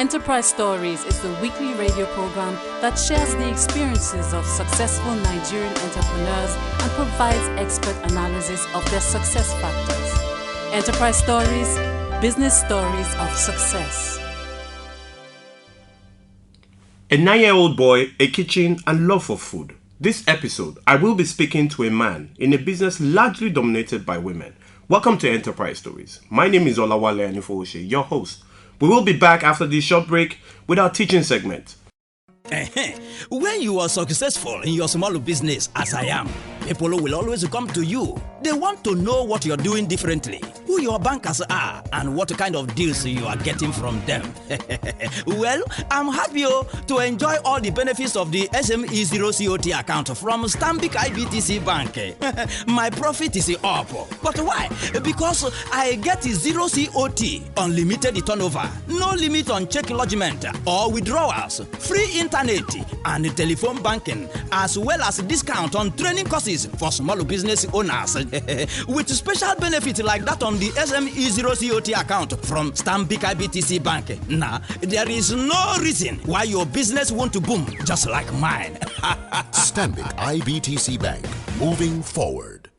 Enterprise Stories is the weekly radio program that shares the experiences of successful Nigerian entrepreneurs and provides expert analysis of their success factors. Enterprise Stories, business stories of success. A 9-year-old boy, a kitchen, and love for food. This episode, I will be speaking to a man in a business largely dominated by women. Welcome to Enterprise Stories. My name is Olawale Anifowose, your host. We will be back after this short break with our teaching segment. When you are successful in your small business, as I am, people will always come to you. They want to know what you're doing differently, who your bankers are, and what kind of deals you are getting from them. Well, I'm happy to enjoy all the benefits of the SME Zero COT account from Stanbic IBTC Bank. My profit is up. But why? Because I get zero COT, unlimited turnover, no limit on check lodgement or withdrawals, free internet and telephone banking, as well as discount on training courses for small business owners. With special benefits like that on the SME Zero COT account from Stanbic IBTC Bank. Now, there is no reason why your business won't boom just like mine. Stanbic IBTC Bank, moving forward.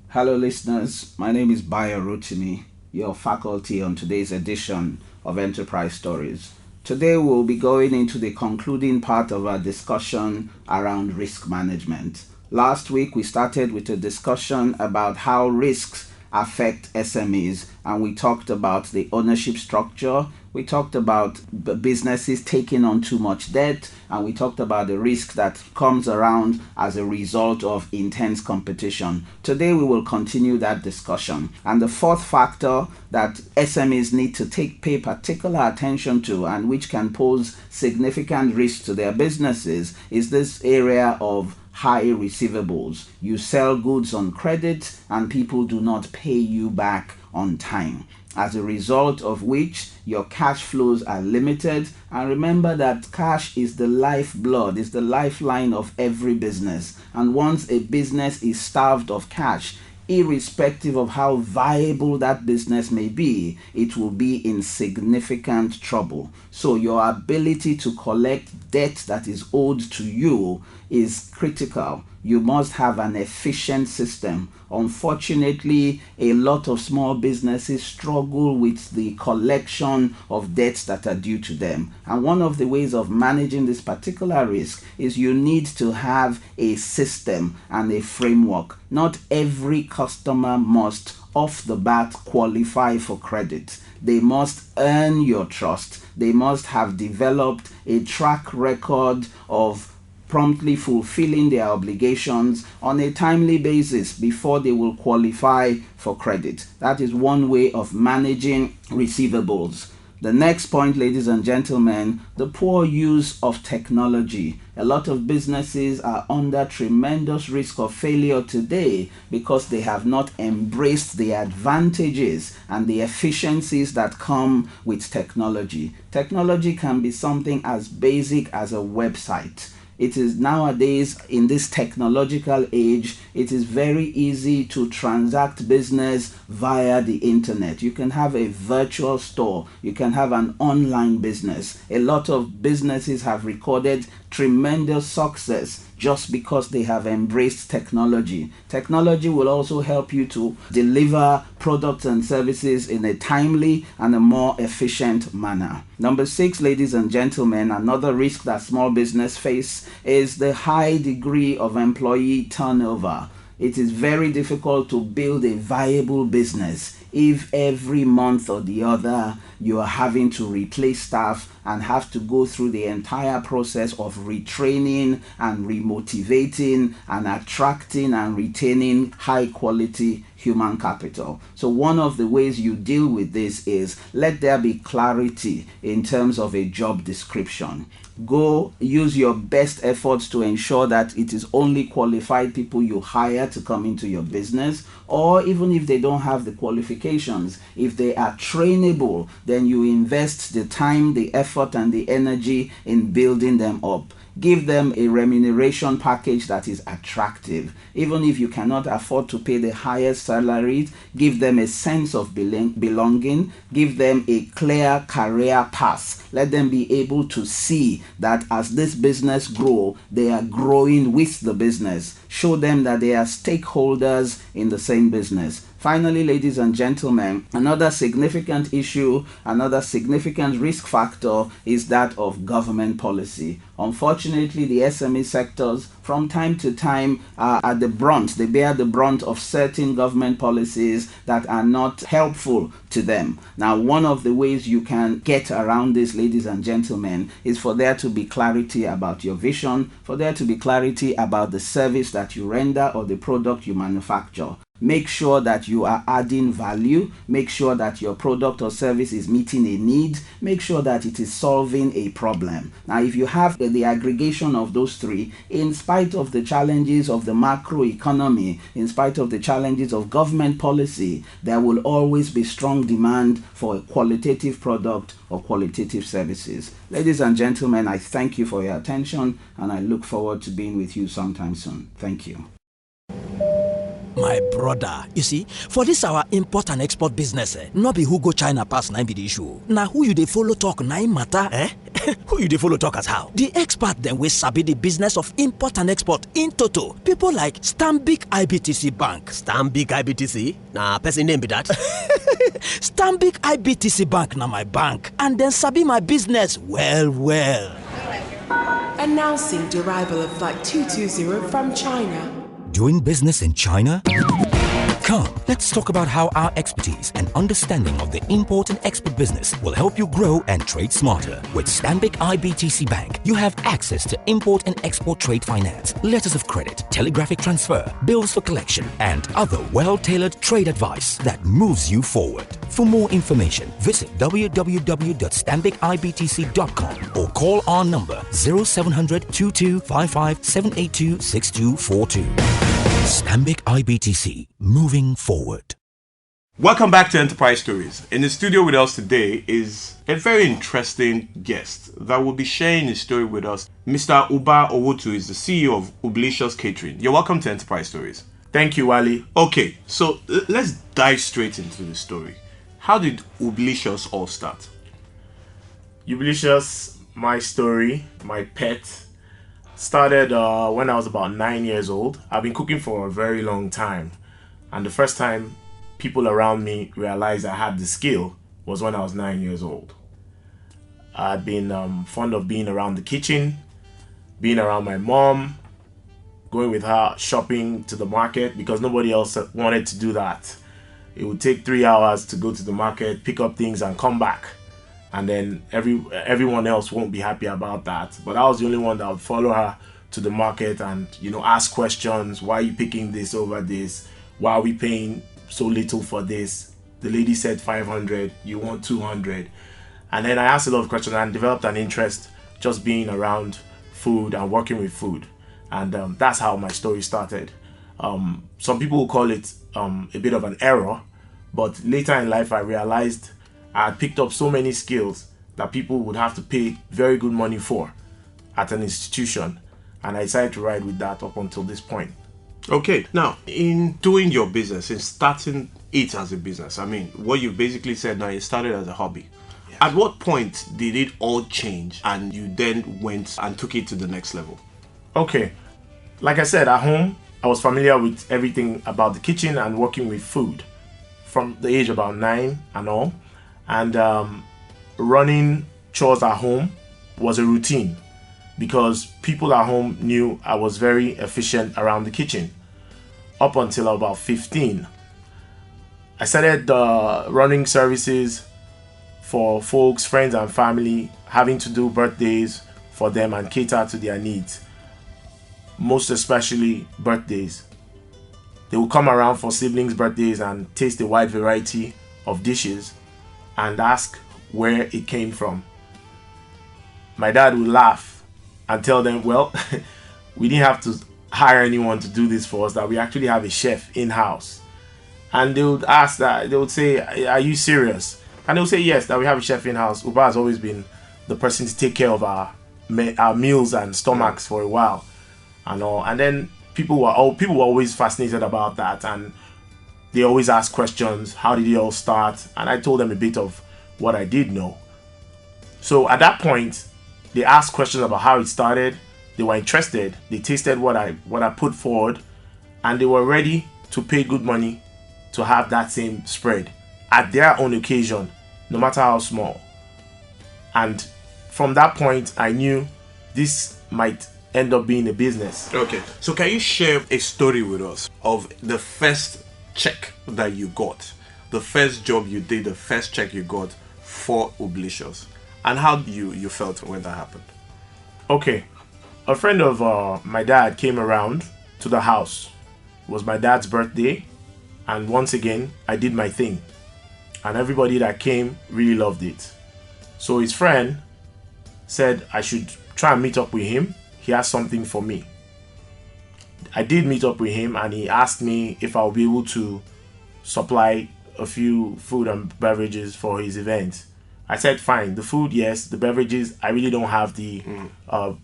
Hello listeners, my name is Uba Owhotu, your faculty on today's edition of Enterprise Stories. Today we'll be going into the concluding part of our discussion around risk management. Last week we started with a discussion about how risks affect SMEs, and we talked about the ownership structure. We talked about businesses taking on too much debt, and we talked about the risk that comes around as a result of intense competition. Today we will continue that discussion. And the fourth factor that SMEs need to pay particular attention to, and which can pose significant risk to their businesses, is this area of high receivables. You sell goods on credit and people do not pay you back on time, as a result of which your cash flows are limited. And remember that cash is the lifeblood, is the lifeline of every business. And once a business is starved of cash, irrespective of how viable that business may be, it will be in significant trouble. So your ability to collect debt that is owed to you is critical. You must have an efficient system. Unfortunately, a lot of small businesses struggle with the collection of debts that are due to them. And one of the ways of managing this particular risk is you need to have a system and a framework. Not every customer must, off the bat, qualify for credit. They must earn your trust. They must have developed a track record of promptly fulfilling their obligations on a timely basis before they will qualify for credit. That is one way of managing receivables. The next point, ladies and gentlemen, the poor use of technology. A lot of businesses are under tremendous risk of failure today because they have not embraced the advantages and the efficiencies that come with technology. Technology can be something as basic as a website. It is nowadays, in this technological age, it is very easy to transact business via the internet. You can have a virtual store. You can have an online business. A lot of businesses have recorded tremendous success just because they have embraced technology. Technology will also help you to deliver products and services in a timely and a more efficient manner. Number 6, ladies and gentlemen, another risk that small business face is the high degree of employee turnover. It is very difficult to build a viable business if every month or the other you are having to replace staff and have to go through the entire process of retraining and remotivating and attracting and retaining high quality human capital. So one of the ways you deal with this is let there be clarity in terms of a job description. Go use your best efforts to ensure that it is only qualified people you hire to come into your business, or even if they don't have the qualifications, if they are trainable, then you invest the time, the effort, and the energy in building them up. Give them a remuneration package that is attractive. Even if you cannot afford to pay the highest salaries, give them a sense of belonging. Give them a clear career path. Let them be able to see that as this business grows, they are growing with the business. Show them that they are stakeholders in the same business. Finally, ladies and gentlemen, another significant issue, another significant risk factor is that of government policy. Unfortunately, the SME sectors from time to time are at the brunt. They bear the brunt of certain government policies that are not helpful to them. Now, one of the ways you can get around this, ladies and gentlemen, is for there to be clarity about your vision, for there to be clarity about the service that you render or the product you manufacture. Make sure that you are adding value. Make sure that your product or service is meeting a need. Make sure that it is solving a problem. Now, if you have the aggregation of those three, in spite of the challenges of the macro economy, in spite of the challenges of government policy, there will always be strong demand for a qualitative product or qualitative services. Ladies and gentlemen, I thank you for your attention, and I look forward to being with you sometime soon. Thank you. My brother, you see, for this our import and export business, not be who go China pass 9 be the issue. Now who you dey follow talk 9 matter, who you dey follow talk as how? The expert then we sabi the business of import and export in total. People like Stanbic IBTC Bank. Stanbic IBTC? Nah, person name be that. Stanbic IBTC Bank na my bank, and then sabi my business well. Announcing the arrival of Flight 220 from China. Doing business in China? Come, let's talk about how our expertise and understanding of the import and export business will help you grow and trade smarter. With Stanbic IBTC Bank, you have access to import and export trade finance, letters of credit, telegraphic transfer, bills for collection, and other well-tailored trade advice that moves you forward. For more information, visit www.stanbicibtc.com or call our number 0700 2255 782 6242. Stanbic IBTC, moving forward. Welcome back to Enterprise Stories. In the studio with us today is a very interesting guest that will be sharing his story with us. Mr. Uba Owhotu is the CEO of Ublicious Catering. You're welcome to Enterprise Stories. Thank you, Wally. Okay, so let's dive straight into the story. How did Ublicious all start? Ublicious, my story, my pet, started when I was about 9 years old. I've been cooking for a very long time, and the first time people around me realized I had the skill was when I was 9 years old. I'd been fond of being around the kitchen, being around my mom, going with her shopping to the market because nobody else wanted to do that. It would take 3 hours to go to the market, pick up things and come back. And then everyone else won't be happy about that. But I was the only one that would follow her to the market and, ask questions. Why are you picking this over this? Why are we paying so little for this? The lady said 500, you want 200. And then I asked a lot of questions and developed an interest just being around food and working with food. And that's how my story started. Some people will call it a bit of an error, but later in life I realized I had picked up so many skills that people would have to pay very good money for at an institution, and I decided to ride with that up until this point. Okay, now in doing your business, in starting it as a business, what you basically said now, it started as a hobby. Yes. At what point did it all change and you then went and took it to the next level? Okay, like I said, at home I was familiar with everything about the kitchen and working with food from the age of about 9 and all. And running chores at home was a routine because people at home knew I was very efficient around the kitchen. Up until about 15, I started running services for folks, friends and family, having to do birthdays for them and cater to their needs, most especially birthdays. They would come around for siblings' birthdays and taste a wide variety of dishes and ask where it came from. My dad would laugh and tell them, well, we didn't have to hire anyone to do this for us, that we actually have a chef in-house. And they would ask that, they would say, are you serious? And they would say, yes, that we have a chef in-house. Uba has always been the person to take care of our our meals and stomachs for a while and all. And then people were always fascinated about that, and they always ask questions. How did it all start? And I told them a bit of what I did know. So at that point, they asked questions about how it started. They were interested. They tasted what I put forward, and they were ready to pay good money to have that same spread at their own occasion, no matter how small. And from that point, I knew this might end up being a business. Okay, so can you share a story with us of the first check that you got, the first job you did, the first check you got for Ublicious, and how you felt when that happened? Okay, a friend of my dad came around to the house. It was my dad's birthday, and once again, I did my thing. And everybody that came really loved it. So his friend said I should try and meet up with him. He has something for me. I did meet up with him, and he asked me if I'll be able to supply a few food and beverages for his event. I said fine. The food, yes. The beverages, I really don't have the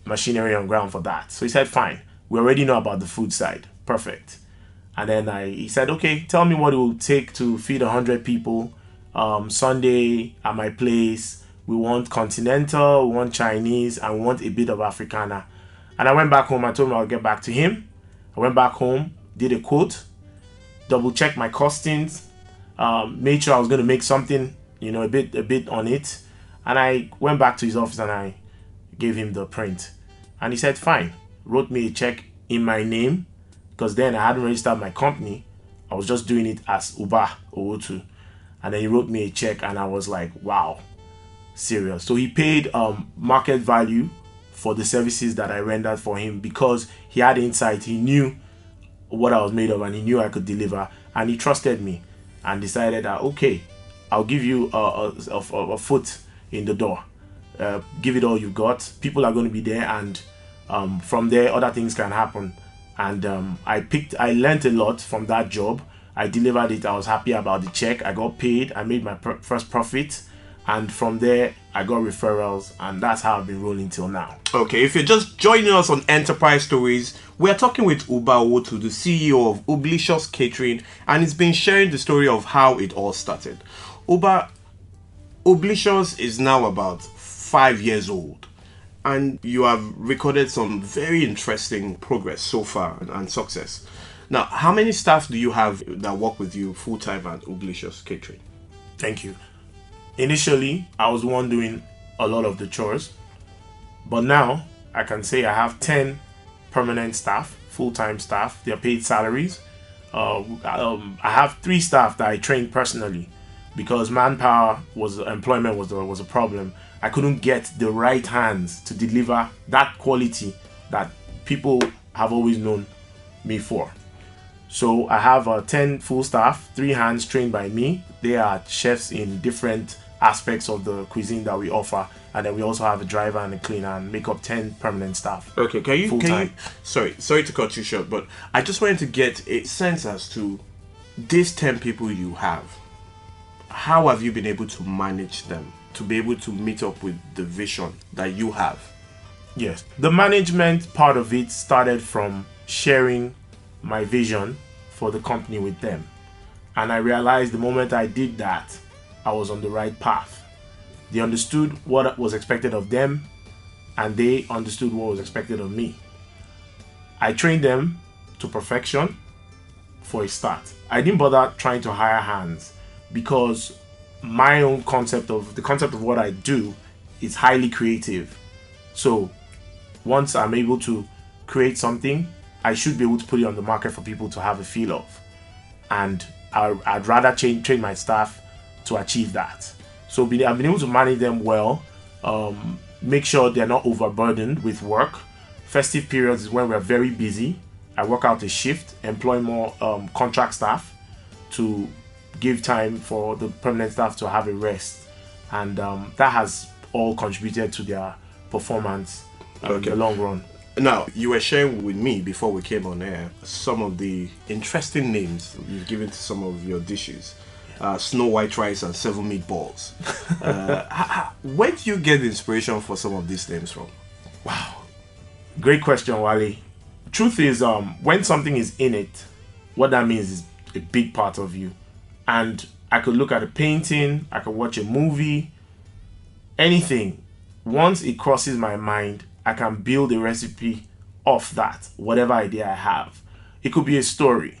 machinery on ground for that. So he said fine. We already know about the food side. Perfect. And then he said, okay, tell me what it will take to feed 100 people Sunday at my place. We want continental, we want Chinese, and we want a bit of Africana. And I went back home. I told him I'll get back to him. I went back home, did a quote, double-checked my costings, made sure I was going to make something, a bit on it. And I went back to his office and I gave him the print. And he said, fine. Wrote me a check in my name, because then I hadn't registered my company. I was just doing it as Uba Owhotu. And then he wrote me a check, and I was like, wow, serious. So he paid market value for the services that I rendered for him, because he had insight. He knew what I was made of, and he knew I could deliver, and he trusted me and decided that, okay, I'll give you a foot in the door. Give it all you got. People are going to be there, and from there other things can happen. And I learned a lot from that job. I delivered it. I was happy about the check. I got paid. I made my first profit. And from there, I got referrals, and that's how I've been rolling till now. Okay, if you're just joining us on Enterprise Stories, we're talking with Uba Owhotu, the CEO of Ublicious Catering, and he's been sharing the story of how it all started. Uba, Ublicious is now about 5 years old, and you have recorded some very interesting progress so far and success. Now, how many staff do you have that work with you full-time at Ublicious Catering? Thank you. Initially, I was the one doing a lot of the chores, but now I can say I have 10 permanent staff, full-time staff. They're paid salaries. I have 3 staff that I trained personally, because employment was a problem. I couldn't get the right hands to deliver that quality that people have always known me for. So I have 10 full staff, 3 hands trained by me. They are chefs in different aspects of the cuisine that we offer, and then we also have a driver and a cleaner, and make up 10 permanent staff. Okay, can you sorry to cut you short, but I just wanted to get a sense as to these 10 people you have. How have you been able to manage them to be able to meet up with the vision that you have? Yes, the management part of it started from sharing my vision for the company with them, and I realized the moment I did that, I was on the right path. They understood what was expected of them, and they understood what was expected of me. I trained them to perfection for a start. I didn't bother trying to hire hands, because my own concept of what I do is highly creative. So once I'm able to create something, I should be able to put it on the market for people to have a feel of. And I'd rather train my staff to achieve that. So I've been able to manage them well, make sure they're not overburdened with work. Festive periods is when we're very busy. I work out a shift, employ more contract staff to give time for the permanent staff to have a rest. And that has all contributed to their performance in the long run. Now, you were sharing with me before we came on air some of the interesting names you've given to some of your dishes. Snow white rice and 7 meatballs. Where do you get the inspiration for some of these names from? Wow. Great question, Wally. Truth is, when something is in it, what that means is a big part of you. And I could look at a painting, I could watch a movie, anything. Once it crosses my mind, I can build a recipe off that, whatever idea I have. It could be a story.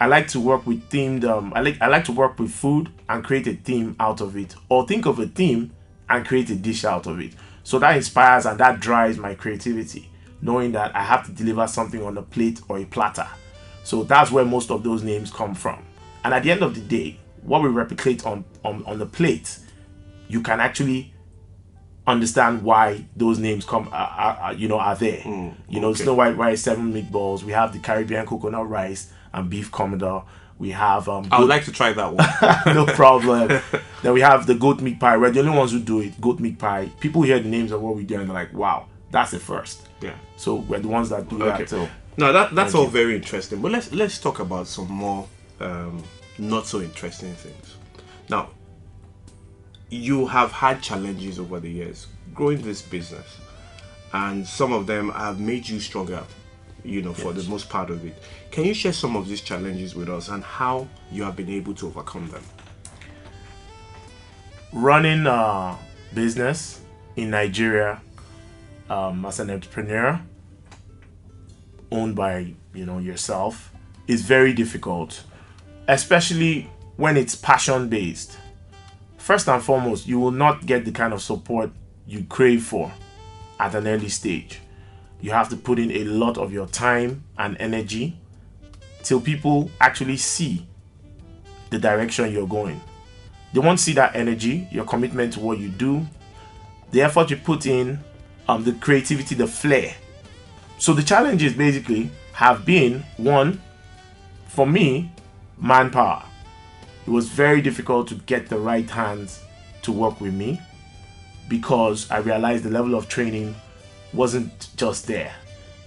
I like to work with themed, I like to work with food and create a theme out of it, or think of a theme and create a dish out of it. So that inspires and that drives my creativity, knowing that I have to deliver something on a plate or a platter. So that's where most of those names come from. And at the end of the day, what we replicate on the plate, you can actually understand why those names are there. Snow White rice, 7 meatballs. We have the Caribbean coconut rice and beef commodore. We have I would like to try that one. no problem. Then we have the goat meat pie. We're the only ones who do it. Goat meat pie. People hear the names of what we do and they're like, wow, that's the first. Yeah. So we're the ones that do that. So no, that's all very interesting. But let's talk about some more not so interesting things. Now, you have had challenges over the years growing this business, and some of them have made you stronger, for the most part of it. Can you share some of these challenges with us and how you have been able to overcome them? Running a business in Nigeria as an entrepreneur owned by yourself is very difficult, especially when it's passion based. First and foremost, you will not get the kind of support you crave for at an early stage. You have to put in a lot of your time and energy till people actually see the direction you're going. They won't see that energy, your commitment to what you do, the effort you put in, the creativity, the flair. So the challenges basically have been, one, for me, manpower. It was very difficult to get the right hands to work with me because I realized the level of training wasn't just there.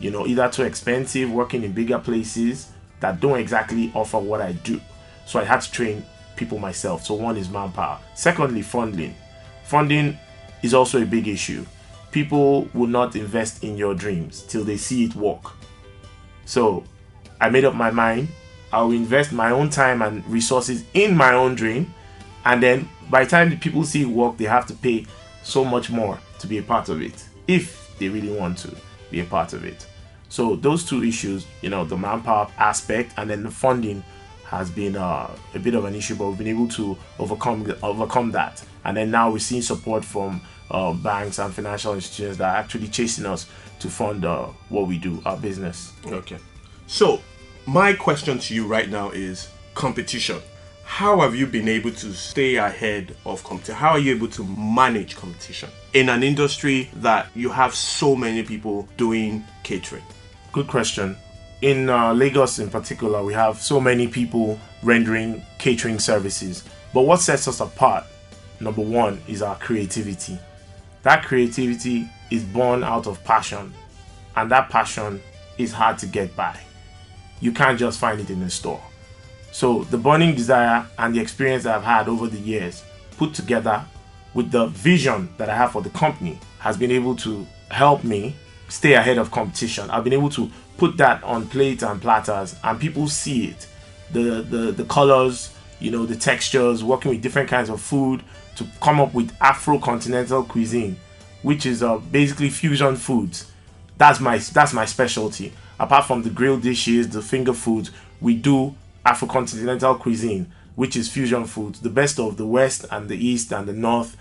Either too expensive, working in bigger places that don't exactly offer what I do. So I had to train people myself. So one is manpower. Secondly, funding. Funding is also a big issue. People will not invest in your dreams till they see it work. So I made up my mind. I'll invest my own time and resources in my own dream, and then by the time the people see it work, they have to pay so much more to be a part of it, if they really want to be a part of it. So those two issues, the manpower aspect and then the funding has been a bit of an issue, but we've been able to overcome that. And then now we're seeing support from banks and financial institutions that are actually chasing us to fund what we do, our business. Okay. So my question to you right now is competition. How have you been able to stay ahead of competition? How are you able to manage competition in an industry that you have so many people doing catering? Good question. In Lagos in particular, we have so many people rendering catering services. But what sets us apart, number one, is our creativity. That creativity is born out of passion, and that passion is hard to get by. You can't just find it in a store. So the burning desire and the experience that I've had over the years put together with the vision that I have for the company has been able to help me stay ahead of competition. I've been able to put that on plates and platters and people see it. The colors, the textures, working with different kinds of food to come up with Afro-continental cuisine, which is basically fusion foods. That's my specialty. Apart from the grilled dishes, the finger foods, we do Afro-continental cuisine, which is fusion foods, the best of the West and the East and the North,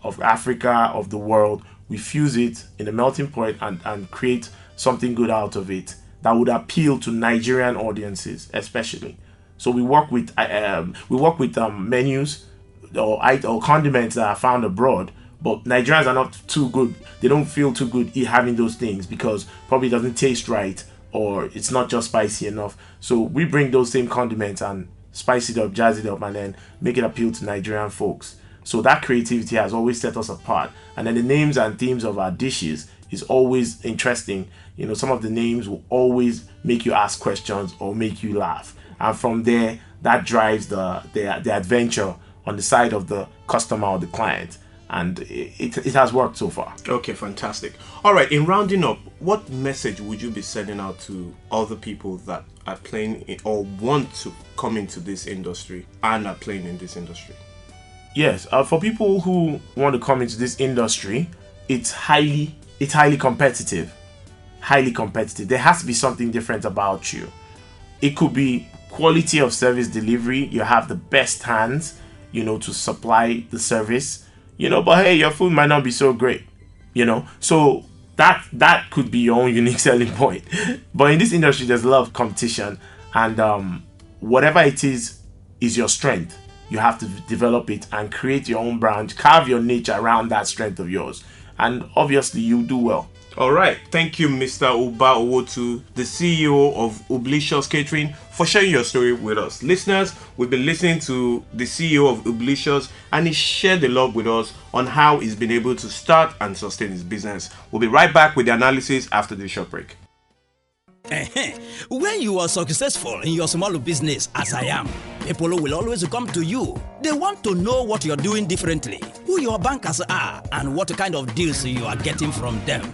of Africa, of the world. We fuse it in a melting point and create something good out of it that would appeal to Nigerian audiences, especially. So we work with menus or condiments that are found abroad, but Nigerians are not too good. They don't feel too good having those things because probably doesn't taste right or it's not just spicy enough. So we bring those same condiments and spice it up, jazz it up, and then make it appeal to Nigerian folks. So that creativity has always set us apart. And then the names and themes of our dishes is always interesting. Some of the names will always make you ask questions or make you laugh. And from there, that drives the adventure on the side of the customer or the client. and it has worked so far. Okay, fantastic. All right, in rounding up, what message would you be sending out to other people that are playing or want to come into this industry and are playing in this industry? Yes, for people who want to come into this industry, it's highly competitive. Highly competitive. There has to be something different about you. It could be quality of service delivery. You have the best hands, to supply the service, but hey, your food might not be so great, so that could be your own unique selling point. But in this industry, there's a lot of competition, and whatever it is your strength. You have to develop it and create your own brand, carve your niche around that strength of yours, and obviously you do well. All right, thank you, Mr. Uba Owhotu, the CEO of Ublicious Catering, for sharing your story with us. Listeners, we've been listening to the CEO of Ublicious, and he shared a lot with us on how he's been able to start and sustain his business. We'll be right back with the analysis after this short break. When you are successful in your small business, as I am, people will always come to you. They want to know what you're doing differently, who your bankers are, and what kind of deals you are getting from them.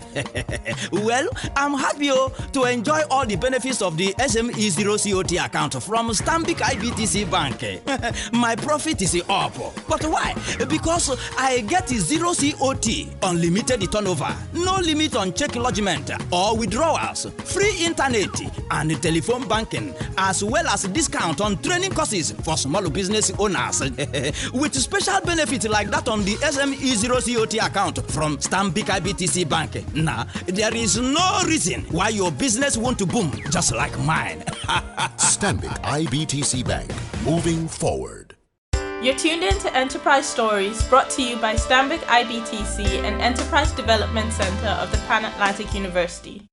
Well, I'm happy to enjoy all the benefits of the SME Zero COT account from Stanbic IBTC Bank. My profit is up. But why? Because I get zero COT, unlimited turnover, no limit on check lodgement or withdrawals, free internet and telephone banking, as well as discount on training courses for small business owners. With special benefits like that on the SME Zero COT account from Stanbic IBTC Bank. Now, there is no reason why your business won't boom just like mine. Stanbic IBTC Bank, moving forward. You're tuned in to Enterprise Stories, brought to you by Stanbic IBTC and Enterprise Development Center of the Pan Atlantic University.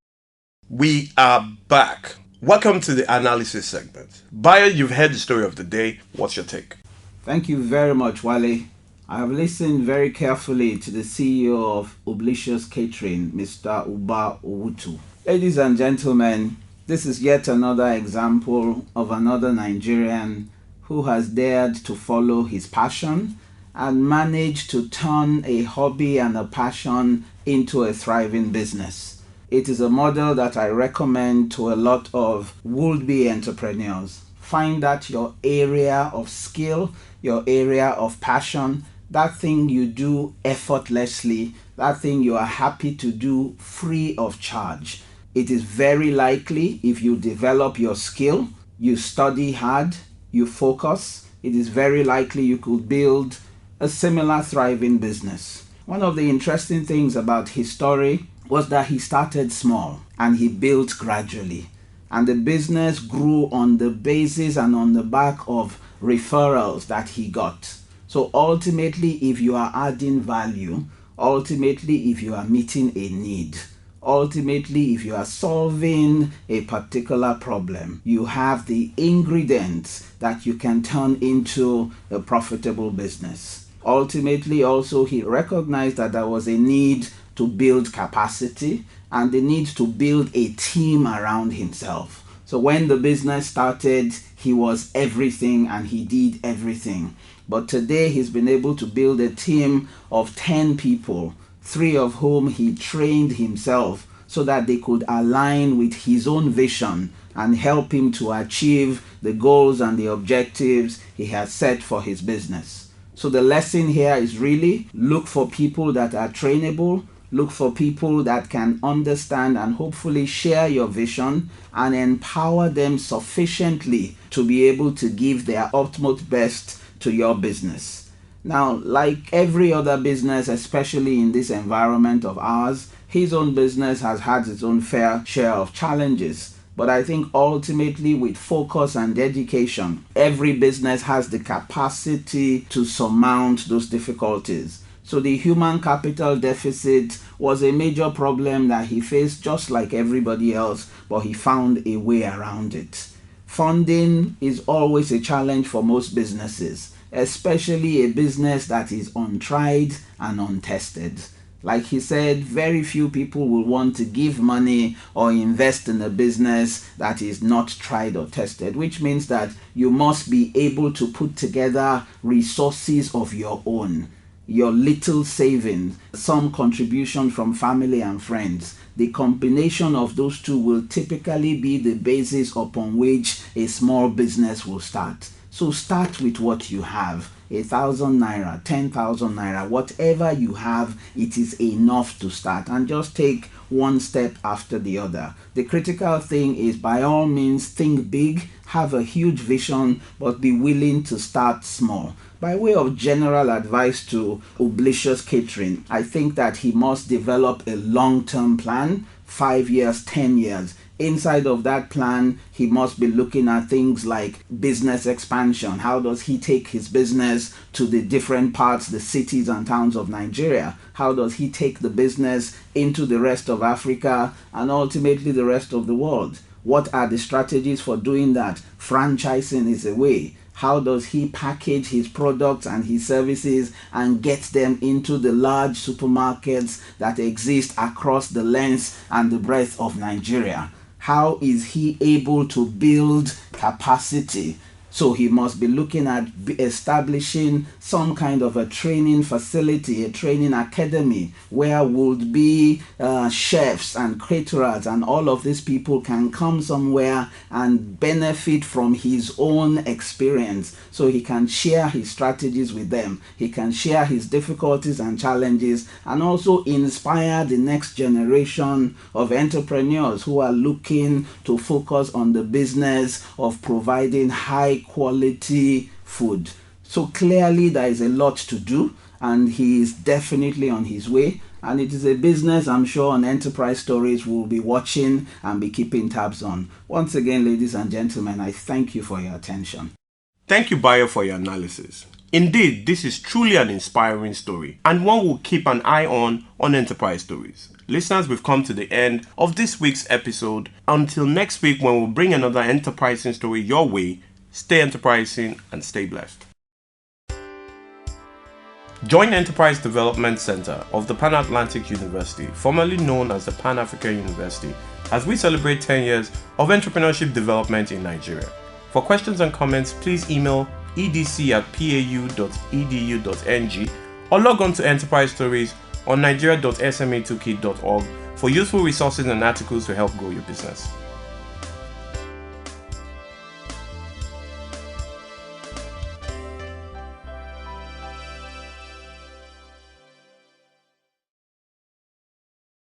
We are back. Welcome to the analysis segment. Bayo, you've heard the story of the day. What's your take? Thank you very much, Wale. I have listened very carefully to the CEO of Ublicious Catering, Mr. Uba Owhotu. Ladies and gentlemen, this is yet another example of another Nigerian who has dared to follow his passion and managed to turn a hobby and a passion into a thriving business. It is a model that I recommend to a lot of would-be entrepreneurs. Find out your area of skill, your area of passion, that thing you do effortlessly, that thing you are happy to do free of charge. It is very likely if you develop your skill, you study hard, you focus, it is very likely you could build a similar thriving business. One of the interesting things about his story was that he started small and he built gradually. And the business grew on the basis and on the back of referrals that he got. So ultimately, if you are adding value, ultimately, if you are meeting a need, ultimately, if you are solving a particular problem, you have the ingredients that you can turn into a profitable business. Ultimately, also, he recognized that there was a need to build capacity and the need to build a team around himself. So when the business started, he was everything and he did everything. But today he's been able to build a team of 10 people, 3 of whom he trained himself so that they could align with his own vision and help him to achieve the goals and the objectives he has set for his business. So the lesson here is really look for people that are trainable, look for people that can understand and hopefully share your vision and empower them sufficiently to be able to give their utmost best to your business. Now, like every other business, especially in this environment of ours, his own business has had its own fair share of challenges. But I think ultimately with focus and dedication, every business has the capacity to surmount those difficulties. So the human capital deficit was a major problem that he faced just like everybody else, but he found a way around it. Funding is always a challenge for most businesses, especially a business that is untried and untested. Like he said, very few people will want to give money or invest in a business that is not tried or tested, which means that you must be able to put together resources of your own. your little savings, some contribution from family and friends. The combination of those two will typically be the basis upon which a small business will start. So start with what you have. 1,000 naira, 10,000 naira, whatever you have, it is enough to start, and just take one step after the other. The critical thing is, by all means, think big, have a huge vision, but be willing to start small. By way of general advice to Oblicious Catering, I think that he must develop a long-term plan, 5 years, 10 years. Inside of that plan, he must be looking at things like business expansion. How does he take his business to the different parts, the cities and towns of Nigeria? How does he take the business into the rest of Africa and ultimately the rest of the world? What are the strategies for doing that? Franchising is a way. How does he package his products and his services and get them into the large supermarkets that exist across the length and the breadth of Nigeria? How is he able to build capacity? So he must be looking at establishing some kind of a training facility, a training academy, where would be chefs and caterers and all of these people can come somewhere and benefit from his own experience. So he can share his strategies with them. He can share his difficulties and challenges, and also inspire the next generation of entrepreneurs who are looking to focus on the business of providing high quality food. So clearly there is a lot to do, and he is definitely on his way, and it is a business I'm sure on Enterprise Stories will be watching and be keeping tabs on. Once again, ladies and gentlemen, I thank you for your attention. Thank you, Bayo, for your analysis. Indeed, this is truly an inspiring story, and one we'll keep an eye on Enterprise Stories. Listeners, we've come to the end of this week's episode. Until next week, when we'll bring another enterprising story your way, stay enterprising and stay blessed. Join Enterprise Development Center of the Pan-Atlantic University, formerly known as the Pan-African University, as we celebrate 10 years of entrepreneurship development in Nigeria. For questions and comments, please email edc@pau.edu.ng or log on to Enterprise Stories on nigeria.sma2kit.org for useful resources and articles to help grow your business.